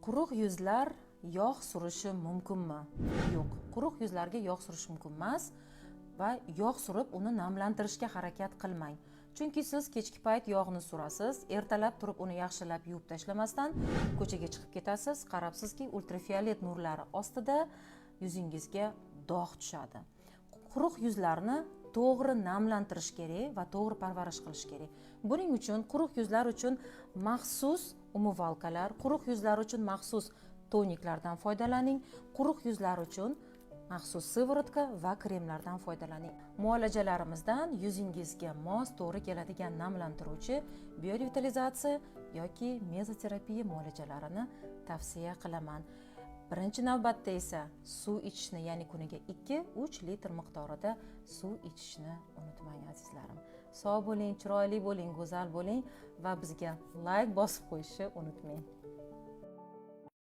Quruq yuzlar yog' surishi mumkinmi? Yo'q. Quruq yuzlarga yog' surish mumkin emas va yog' surib uni namlantirishga harakat qilmang. Chunki siz kechki payt yog'ni surasiz, ertalab turib uni yaxshilab yuvib tashlamasdan ko'chaga chiqib ketasiz, qarabsizki, ultrafiolet nurlari ostida yuzingizga dog' tushadi. Quruq yuzlarni to'g'ri namlantirish kerak va to'g'ri parvarish qilish kerak. Buning uchun quruq yuzlar uchun maxsus umuvvalkalar, quruq yuzlar uchun maxsus toniklardan foydalaning, quruq yuzlar uchun maxsus sivorotka va kremlardan foydalaning. Muolajalarimizdan yuzingizga mos to'g'ri keladigan namlantiruvchi biorevitalizatsiya yoki mezoterapiya muolajalarini tavsiya qilaman. Birinchi navbatda esa suv ichishni, ya'ni kuniga 2-3 litr miqdorida suv ichishni unutmang azizlarim. Sog' bo'ling, chiroyli bo'ling, go'zal bo'ling va bizga like bosib qo'yishni unutmang.